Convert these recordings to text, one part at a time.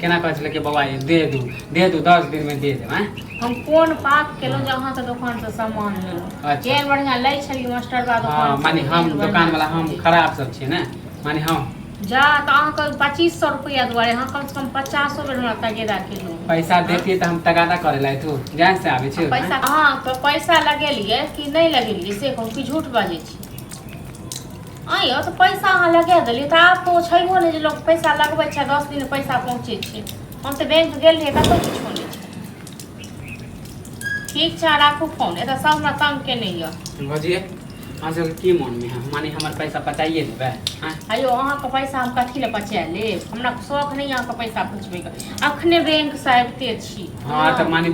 केना कह छले कि बाबा ये दे दू 10 दिन में दे देब। हम कोन पाप केलहुँ जे अहाँके दोकान से सामान लेलहुँ। अच्छा। केहन बढ़िया लै छलियै मास्टर बा दोकान से। मानी हम दुकान वाला हम खराब सब छियै ने, मानी हम जा तऽ अहाँके 2500 रुपया दुआरे अहाँ कम से कम 50 बेर हमरा तगेदा केलहुँ। पैसा देतियै तऽ हम तगादा करे ला तू जान से आबै छै पैसा अहाँके पैसा लगेलियै कि नहीं लगेलियै से कहू कि झूठ बाजै छी। आइयो तो पैसा अहाँ लगा देलियै तऽ आब तो छैहो नहि जे लोग पैसा लगबै छै 10 दिन पैसा पहुँचे छै। हम तऽ बैंक गेल रहियै कतहु किछो नहि छै। ठीक छै राखू फोन, एतऽ सब हमरा तंग केने यऽ। भजिए अहाँ की मन में है, मानी हमर पैसा पचाइए देबै। अयो अहाँके पैसा हम कथी लए पचा लेब, हमरा शौक नहीं अहाँके पैसा पूछबैके। अखने बैंक से आबिते छी। हाँ तऽ मानी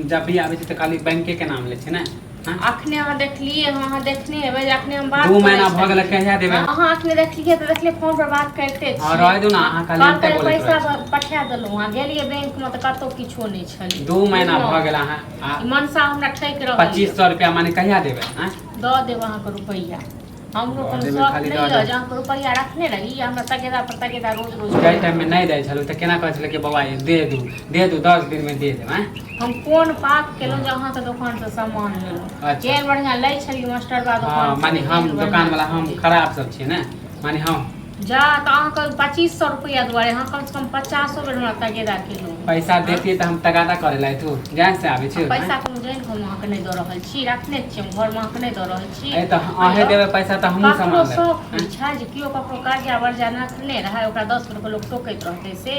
जब भी आबै छै तऽ खाली बैंके के नाम लै छै ने। अखने अहाँ देखलिए, अहाँ देखने हेबै, अखने हम बात 2 महीना भ गेल कहिया देबै। अहाँ अखने देखलिए तऽ देखलिए फोन पर बात करते छी। हां रह दू ना, अहाँ खाली हम बोलैत रहै छी। पैसा पठा देलहुँ, अहाँ गेलिए बैंक में तऽ कतौ किछो नहीं छलै। 2 महीना भ गेल। अहाँ मनसा हमरा ठैक रहल 2500 रुपया माने कहिया देबै। दऽ देब अहाँके रुपैया, हमरो कोनो शौक नहीं है जे अहाँके रुपैया रखने रही। हमरा तगेदा पर तगेदा रोज रोज जाय टाइम में नहीं दै छलु तऽ केना कहै छलै कि बाबा ये दे दू 10 दिन में दे देब। हम कोन पाप केलहुँ जे अहाँके दोकान से सामान लेलहुँ। केहन बढ़िया लै छलियै मास्टर बा दोकान से। मानी हम दुकान वाला हम खराब सब छियै ने, मानी हम जा तऽ अहाँके 2500 रुपया दुआरे अहाँ कम से कम 50 बेर हमरा तगेदा केलहुँ। पैसा देतियै तऽ हम तगादा करे ला तू जान से आबै छै। पैसा कोनो जानि के हम अहाँके नहीं दऽ रहल छी, रखने छियै हम घर में अहाँके नहीं दऽ रहल छी। ए तऽ अहे देबै पैसा तऽ हमहूँ सामान लेब। शौक छै जे केओ ककरो कर्जा वर्जा रखने रहै ओकरा 10 रुपया लोग टोकैत रहतै से।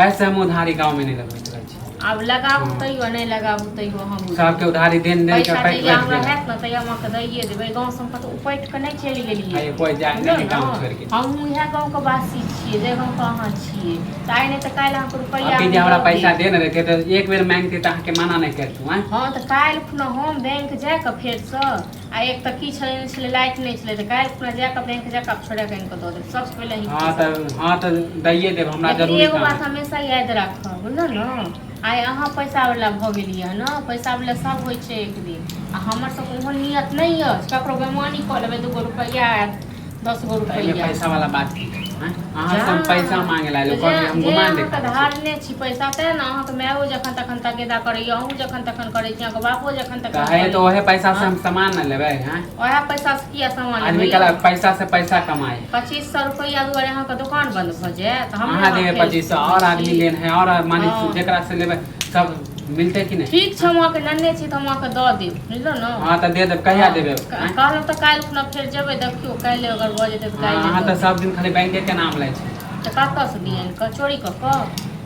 ऐसे हम उधारी गाँव में नहीं लगबैत रहै छी। अब लगाबू तैयो नहीं लगाबू तैयो हम सबके उधारी देन के पैसा पैक जहिया हमरा हैत न तहिया हम अहाँके दैये देबै। गाँव से हम उपैट के नहीं चलि गेलियै। कोई जाय नहीं गाँव छोड़ के। हमहूँ इएह गाँव के वासी छियै जे गाँव के अहाँ छियै। तऽ आइ नहीं तऽ काल्हि अहाँके रुपैया अभी जे हमरा पैसा देने रहते तऽ एक बेर मांगते तऽ अहाँके मना नहीं करतू। हाँ तऽ काल्हि खुना हम बैंक जाके फेरसँ आ एक तऽ की छलै नहीं छलै लाइट नहीं छलै तऽ काल्हि खुना जाके बैंक जाके छोड़ा के इनको दऽ देब सबसे पहले ही। हाँ तऽ दैये देब हमरा जरूरी। एगो बात हमेशा याद राखब बुझलौ न, आइ अहाँ पैसा वाला भऽ गेलियै न, पैसा वाला सब होइ छै एक दिन। आ हमर सबके ओहन नियत नहीं अछि ककरो बेमानी कऽ लेबै 2 गो रुपैया 10 गो रुपैया। पैसा वाला बात की अहाँ सब पैसा मांगे ला लोग हम घुमा दे। अहाँके धारने छी पैसा तें न अहाँके मायो जखन तखन तगेदा करैया, अहूँ जखन तखन करै छी, अहाँके बापो जखन तखन है तो ओहे पैसा से हम सामान न लेबै। ओहे पैसा से किया सामान लेबै। आदमी कहला पैसा से पैसा कमाए। 2500 रुपया दुआरे अहाँके दुकान बंद भऽ जायत। अहाँ देबै 2500 और आदमी लेन है और मानी जेकरा से लेबै सब मिलते कि नहीं। ठीक छै हम अहाँके नन्हे छी तऽ हम अहाँके दऽ देब बुझलौ न। हाँ तऽ दे देब कहिया देबै। कहलहुँ तऽ काल्हि खुना फेर जेबै देखियौ काल्हि अगर भऽ जेतै तऽ काल्हि। अहाँ तऽ सब दिन खाली बैंके के नाम लै छै। तऽ कतऽ से दियैन क चोरी कऽ कऽ।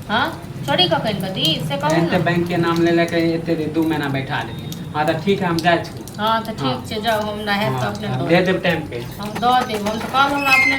हाँ चोरी कऽ कऽ इनका दी से कहू न। बैंक के नाम ले लेके एते 2 महीना बैठा देलिए। हाँ तऽ ठीक है हम जाइ छी। हाँ तऽ ठीक छै जाउ, हमरा हैत तऽ अपने दे देब टाइम पे। हम दऽ देब, हम तऽ कहलहुँ हमरा अपने